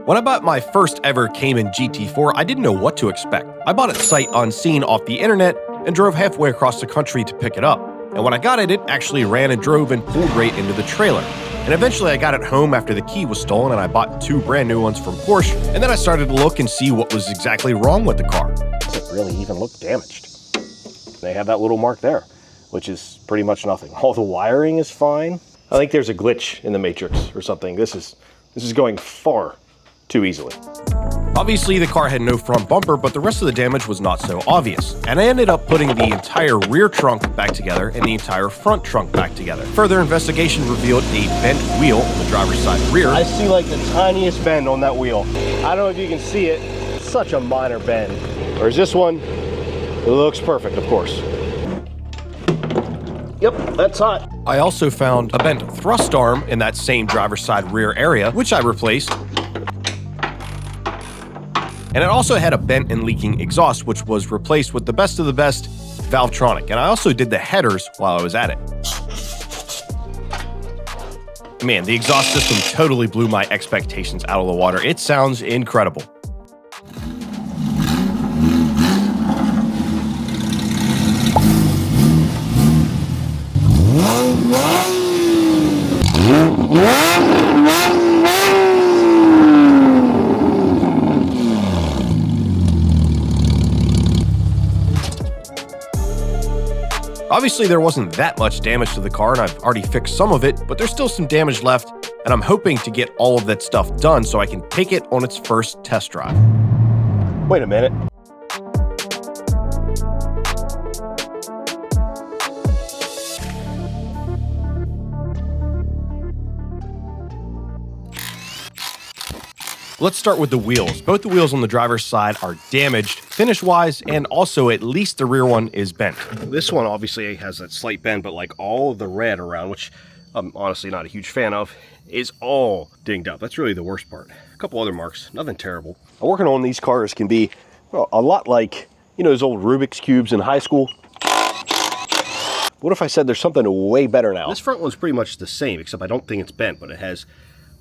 When I bought my first ever Cayman GT4, I didn't know what to expect. I bought it sight unseen off the internet and drove halfway across the country to pick it up. And when I got it, it actually ran and drove and pulled right into the trailer. And eventually I got it home after the key was stolen and I bought 2 brand new ones from Porsche, and then I started to look and see what was exactly wrong with the car. It doesn't really even look damaged. They have that little mark there, which is pretty much nothing. All the wiring is fine. I think there's a glitch in the matrix or something. This is going far too easily. Obviously, the car had no front bumper, but the rest of the damage was not so obvious, and I ended up putting the entire rear trunk back together and the entire front trunk back together. Further investigation revealed a bent wheel on the driver's side rear. I see like the tiniest bend on that wheel. I don't know if you can see it. It's such a minor bend. Whereas this one, it looks perfect, of course. Yep, that's hot. I also found a bent thrust arm in that same driver's side rear area, which I replaced. And it also had a bent and leaking exhaust, which was replaced with the best of the best Valvetronic. And I also did the headers while I was at it. Man, the exhaust system totally blew my expectations out of the water. It sounds incredible. Obviously, there wasn't that much damage to the car, and I've already fixed some of it, but there's still some damage left, and I'm hoping to get all of that stuff done so I can take it on its first test drive. Wait a minute. Let's start with the wheels. Both the wheels on the driver's side are damaged, finish-wise, and also at least the rear one is bent. This one obviously has that slight bend, but like all of the red around, which I'm honestly not a huge fan of, is all dinged up. That's really the worst part. A couple other marks, nothing terrible. Working on these cars can be a lot like, you know, those old Rubik's Cubes in high school. What if I said there's something way better now? This front one's pretty much the same, except I don't think it's bent, but it has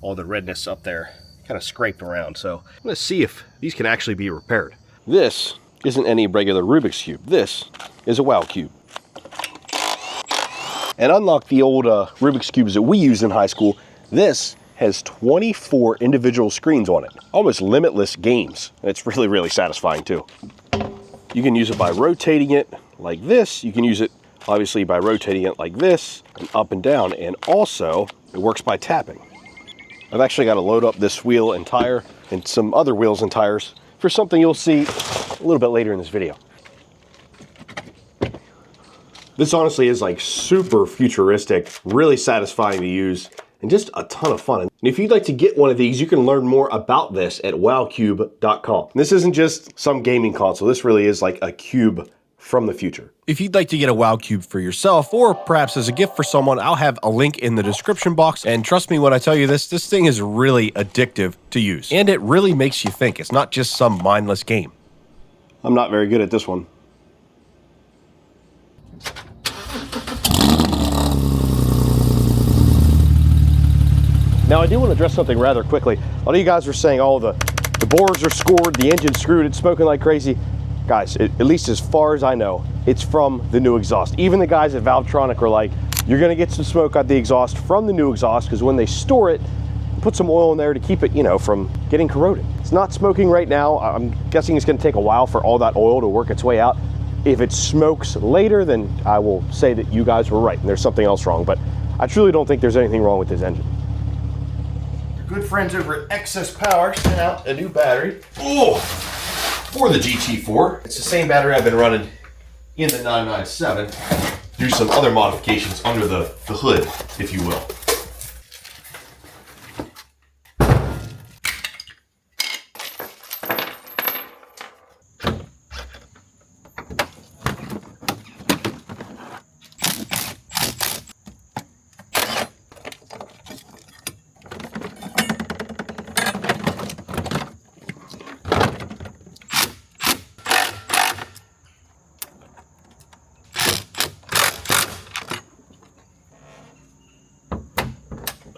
all the redness up there kind of scraped around. So I'm going to see if these can actually be repaired. This isn't any regular Rubik's Cube. This is a WOW Cube. And unlike the old Rubik's Cubes that we used in high school, this has 24 individual screens on it. Almost limitless games. And it's really, really satisfying too. You can use it by rotating it like this. You can use it obviously by rotating it like this, and up and down. And also it works by tapping. I've actually got to load up this wheel and tire and some other wheels and tires for something you'll see a little bit later in this video. This honestly is like super futuristic, really satisfying to use, and just a ton of fun. And if you'd like to get one of these, you can learn more about this at wowcube.com. This isn't just some gaming console. This really is like a cube from the future. If you'd like to get a WOW Cube for yourself, or perhaps as a gift for someone, I'll have a link in the description box. And trust me when I tell you this thing is really addictive to use. And it really makes you think. It's not just some mindless game. I'm not very good at this one. Now I do want to address something rather quickly. A lot of you guys were saying, oh, the bores are scored, the engine's screwed, it's smoking like crazy. Guys, at least as far as I know, it's from the new exhaust. Even the guys at Valvetronic are like, you're gonna get some smoke out the exhaust from the new exhaust, because when they store it, put some oil in there to keep it, you know, from getting corroded. It's not smoking right now. I'm guessing it's gonna take a while for all that oil to work its way out. If it smokes later, then I will say that you guys were right and there's something else wrong, but I truly don't think there's anything wrong with this engine. Good friends over at Excess Power sent out a new battery. Oh! For the GT4. It's the same battery I've been running in the 997. Do some other modifications under the hood, if you will.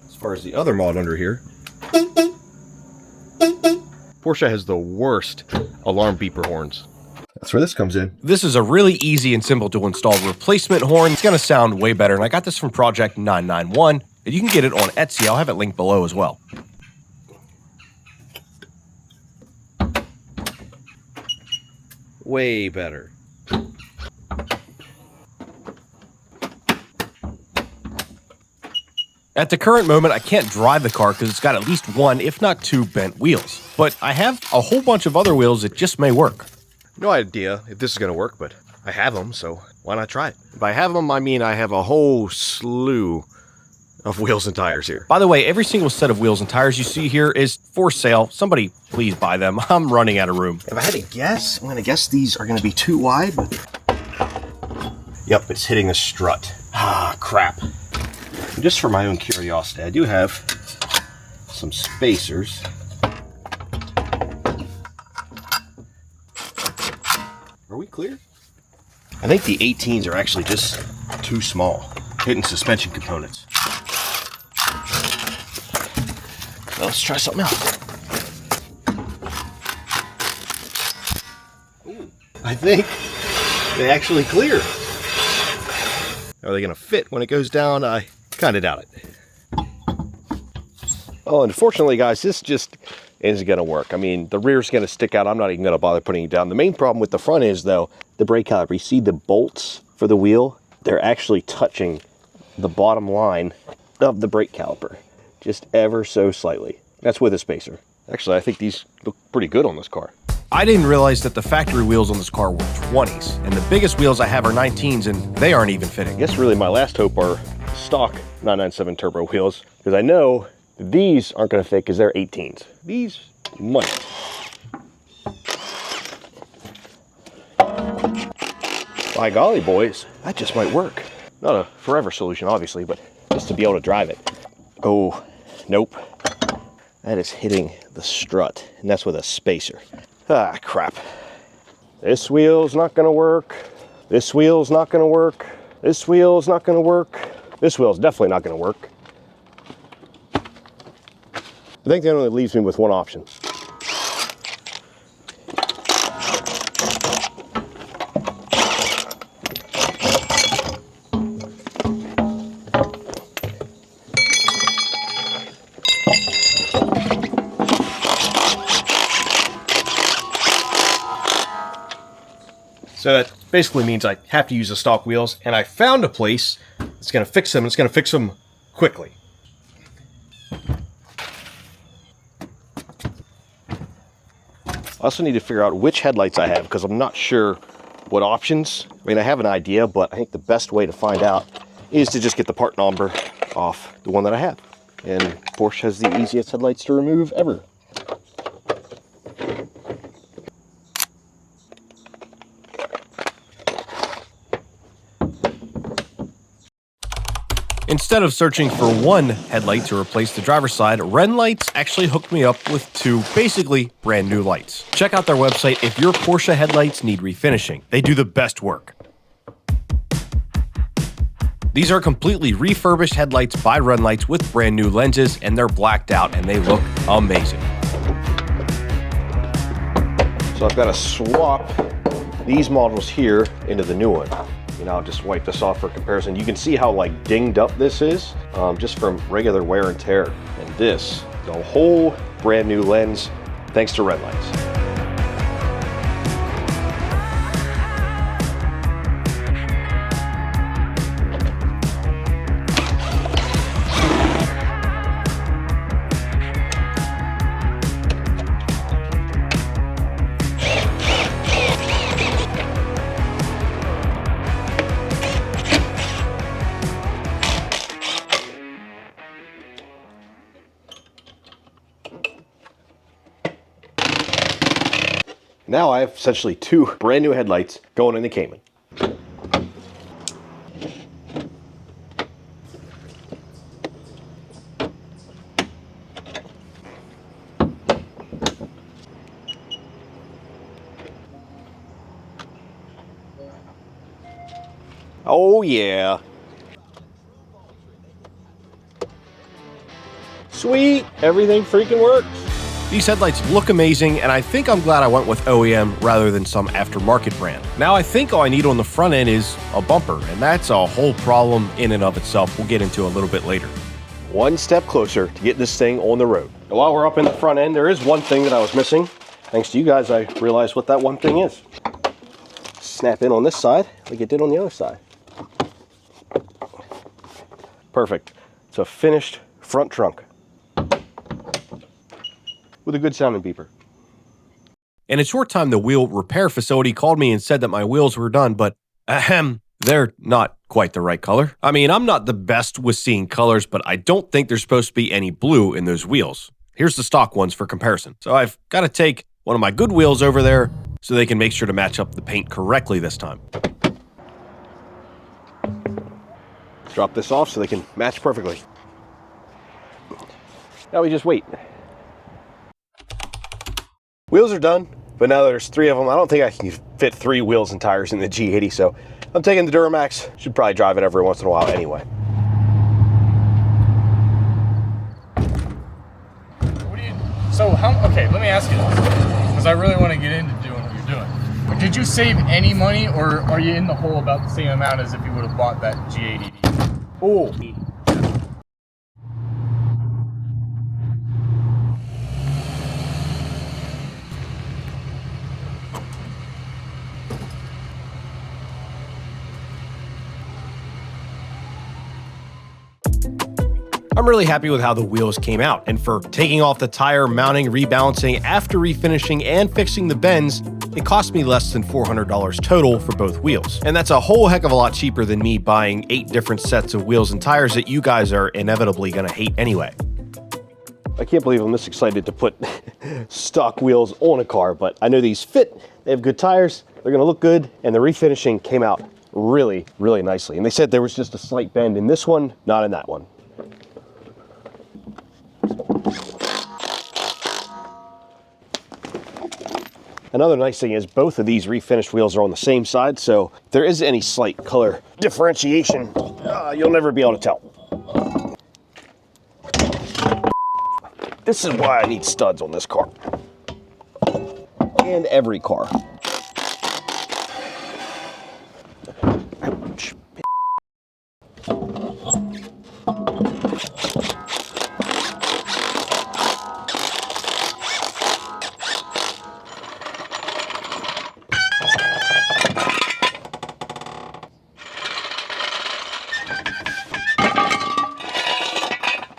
As far as the other mod under here, Porsche has the worst alarm beeper horns. That's where this comes in. This is a really easy and simple to install replacement horn. It's gonna sound way better, and I got this from Project 991, and you can get it on Etsy. I'll have it linked below as well. Way better. At the current moment, I can't drive the car because it's got at least one, if not two, bent wheels. But I have a whole bunch of other wheels that just may work. No idea if this is going to work, but I have them, so why not try it? By have them, I mean I have a whole slew of wheels and tires here. By the way, every single set of wheels and tires you see here is for sale. Somebody please buy them. I'm running out of room. If I had to guess, I'm going to guess these are going to be too wide. Yep, it's hitting the strut. Ah, crap. Just for my own curiosity, I do have some spacers. Are we clear? I think the 18s are actually just too small. Hitting suspension components. Well, let's try something else. Ooh, I think they actually clear. Are they going to fit when it goes down? I kind of doubt it. Oh, unfortunately, guys, this just isn't going to work. I mean, the rear's going to stick out. I'm not even going to bother putting it down. The main problem with the front is, though, the brake caliper. You see the bolts for the wheel? They're actually touching the bottom line of the brake caliper, just ever so slightly. That's with a spacer. Actually, I think these look pretty good on this car. I didn't realize that the factory wheels on this car were 20s, and the biggest wheels I have are 19s, and they aren't even fitting. I guess really my last hope are stock 997 turbo wheels, because I know these aren't going to fit because they're 18s. These might. By golly, boys, that just might work. Not a forever solution, obviously, but just to be able to drive it. Oh, nope. That is hitting the strut, and that's with a spacer. Ah, crap. This wheel's not gonna work. This wheel's not gonna work. This wheel's not gonna work. This wheel's definitely not gonna work. I think that only leaves me with one option. So that basically means I have to use the stock wheels, and I found a place that's going to fix them. It's going to fix them quickly. I also need to figure out which headlights I have because I'm not sure what options. I mean, I have an idea, but I think the best way to find out is to just get the part number off the one that I have. And Porsche has the easiest headlights to remove ever. Instead of searching for one headlight to replace the driver's side, Ren Lights actually hooked me up with two basically brand new lights. Check out their website if your Porsche headlights need refinishing. They do the best work. These are completely refurbished headlights by Ren Lights with brand new lenses, and they're blacked out and they look amazing. So I've got to swap these models here into the new one. You know, I'll just wipe this off for comparison. You can see how like dinged up this is just from regular wear and tear. And this, the whole brand new lens, thanks to Ren Lights. Now I have essentially two brand new headlights going in the Cayman. Oh yeah. Sweet, everything freaking works. These headlights look amazing, and I think I'm glad I went with OEM rather than some aftermarket brand. Now I think all I need on the front end is a bumper, and that's a whole problem in and of itself we'll get into a little bit later. One step closer to get this thing on the road. And while we're up in the front end, there is one thing that I was missing. Thanks to you guys, I realized what that one thing is. Snap in on this side like it did on the other side. Perfect. It's a finished front trunk with a good sounding beeper. In a short time, the wheel repair facility called me and said that my wheels were done, but they're not quite the right color. I mean, I'm not the best with seeing colors, but I don't think there's supposed to be any blue in those wheels. Here's the stock ones for comparison. So I've got to take one of my good wheels over there so they can make sure to match up the paint correctly this time. Drop this off so they can match perfectly. Now we just wait. Wheels are done, but now there's 3 of them. I don't think I can fit 3 wheels and tires in the G80, so I'm taking the Duramax. Should probably drive it every once in a while anyway. Okay, let me ask you this, because I really want to get into doing what you're doing. Did you save any money, or are you in the hole about the same amount as if you would have bought that G80? Oh. I'm really happy with how the wheels came out, and for taking off the tire, mounting, rebalancing, after refinishing, and fixing the bends, it cost me less than $400 total for both wheels. And that's a whole heck of a lot cheaper than me buying 8 different sets of wheels and tires that you guys are inevitably gonna hate anyway. I can't believe I'm this excited to put stock wheels on a car, but I know these fit, they have good tires, they're gonna look good, and the refinishing came out really, really nicely. And they said there was just a slight bend in this one, not in that one. Another nice thing is both of these refinished wheels are on the same side, so if there is any slight color differentiation, you'll never be able to tell. This is why I need studs on this car. And every car. Ouch.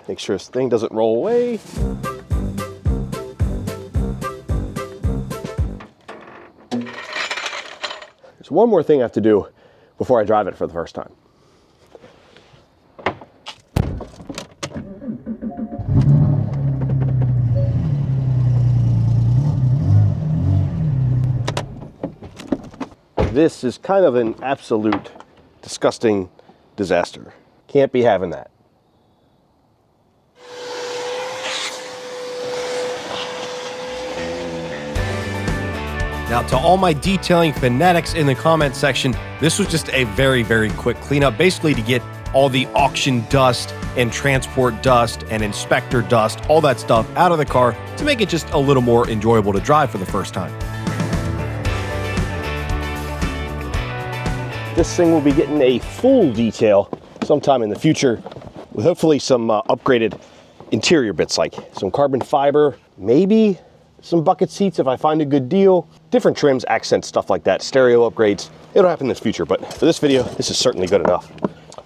Make sure this thing doesn't roll away. There's one more thing I have to do before I drive it for the first time. This is kind of an absolute disgusting disaster. Can't be having that. Now, to all my detailing fanatics in the comment section, this was just a very, very quick cleanup, basically to get all the auction dust and transport dust and inspector dust, all that stuff out of the car to make it just a little more enjoyable to drive for the first time. This thing will be getting a full detail sometime in the future with hopefully some upgraded interior bits like some carbon fiber, maybe some bucket seats if I find a good deal, different trims, accents, stuff like that, stereo upgrades. It'll happen in the future, but for this video, this is certainly good enough.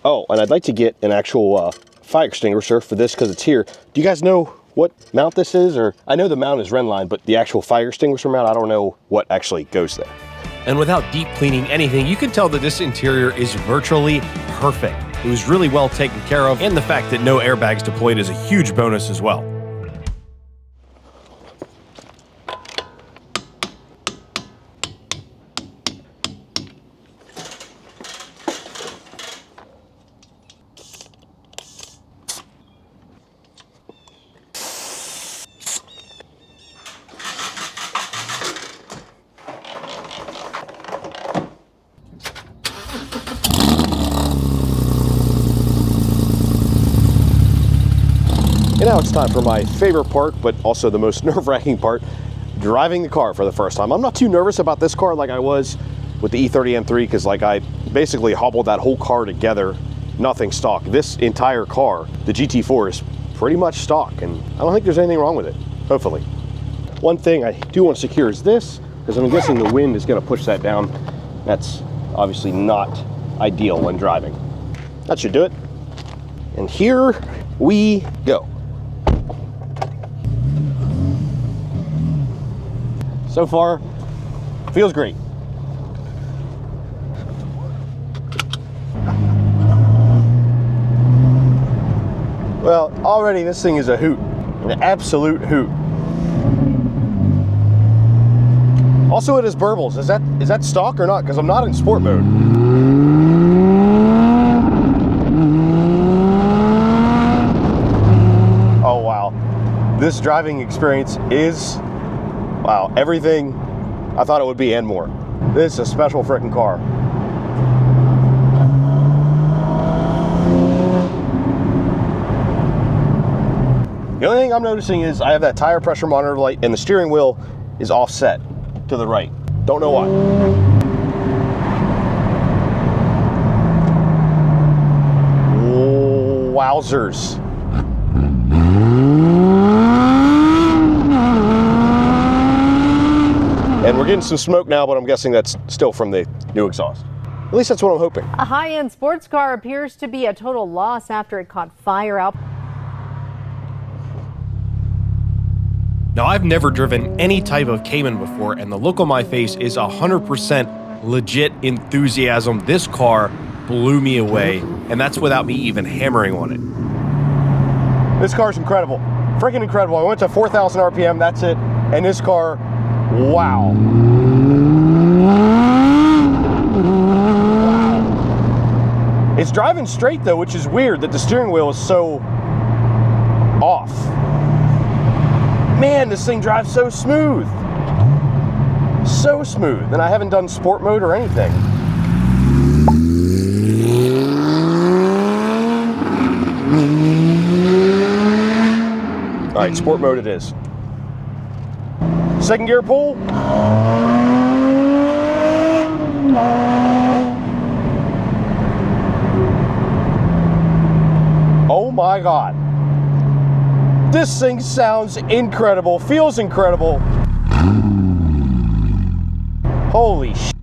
Oh, and I'd like to get an actual fire extinguisher for this because it's here. Do you guys know what mount this is? Or I know the mount is Renline, but the actual fire extinguisher mount, I don't know what actually goes there. And without deep cleaning anything, you can tell that this interior is virtually perfect. It was really well taken care of, and the fact that no airbags deployed is a huge bonus as well. it's time for my favorite part, but also the most nerve-wracking part, driving the car for the first time. I'm not too nervous about this car like I was with the E30 M3, because like I basically hobbled that whole car together, nothing stock. This entire car, the GT4, is pretty much stock, and I don't think there's anything wrong with it, hopefully. One thing I do want to secure is this, because I'm guessing the wind is going to push that down. That's obviously not ideal when driving. That should do it. And here we go. So far, feels great. Well, already this thing is a hoot, an absolute hoot. Also, it is burbles. Is that stock or not? Because I'm not in sport mode. Oh wow, this driving experience is, wow, everything I thought it would be and more. This is a special freaking car. The only thing I'm noticing is I have that tire pressure monitor light and the steering wheel is offset to the right. Don't know why. Wowzers. And we're getting some smoke now, but I'm guessing that's still from the new exhaust. At least that's what I'm hoping. A high-end sports car appears to be a total loss after it caught fire out. Now, I've never driven any type of Cayman before, and the look on my face is 100% legit enthusiasm. This car blew me away, and that's without me even hammering on it. This car's incredible. Freaking incredible. I went to 4,000 RPM, that's it. And this car, wow. Wow. It's driving straight though, which is weird that the steering wheel is so off. Man, this thing drives so smooth. So smooth. And I haven't done sport mode or anything. All right, sport mode it is. Second gear pull. Oh my God. This thing sounds incredible, feels incredible. Holy shit.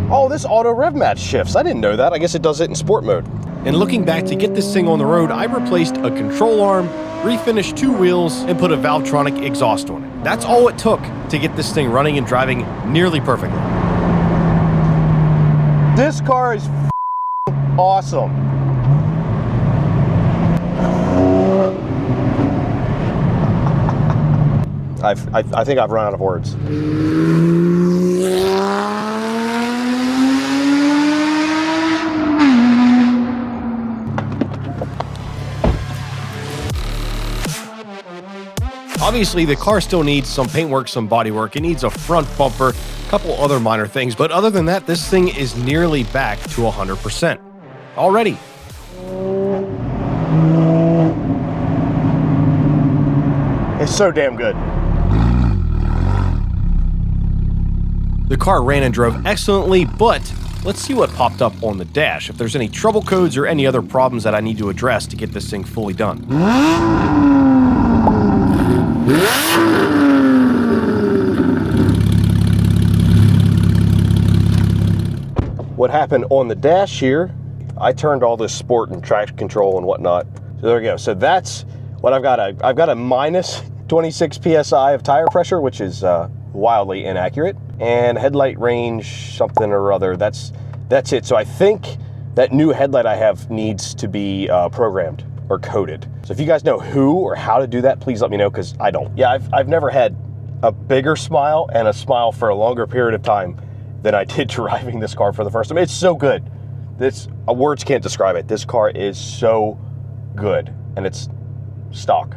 Oh, this auto rev match shifts. I didn't know that. I guess it does it in sport mode. And looking back, to get this thing on the road, I replaced a control arm, refinished 2 wheels, and put a Valvetronic exhaust on it. That's all it took to get this thing running and driving nearly perfectly. This car is awesome. I think I've run out of words. Obviously, the car still needs some paintwork, some bodywork. It needs a front bumper, a couple other minor things, but other than that, this thing is nearly back to 100% already. It's so damn good. The car ran and drove excellently, but let's see what popped up on the dash, if there's any trouble codes or any other problems that I need to address to get this thing fully done. What happened on the dash here, I turned all this sport and traction control and whatnot. So there we go. So that's what I've got. I've got a minus 26 PSI of tire pressure, which is wildly inaccurate. And headlight range, something or other. That's it. So I think that new headlight I have needs to be programmed or coded. So if you guys know who or how to do that, please let me know, because I don't. Yeah, I've never had a bigger smile and a smile for a longer period of time than I did driving this car for the first time. It's so good. Words can't describe it. This car is so good, and it's stock.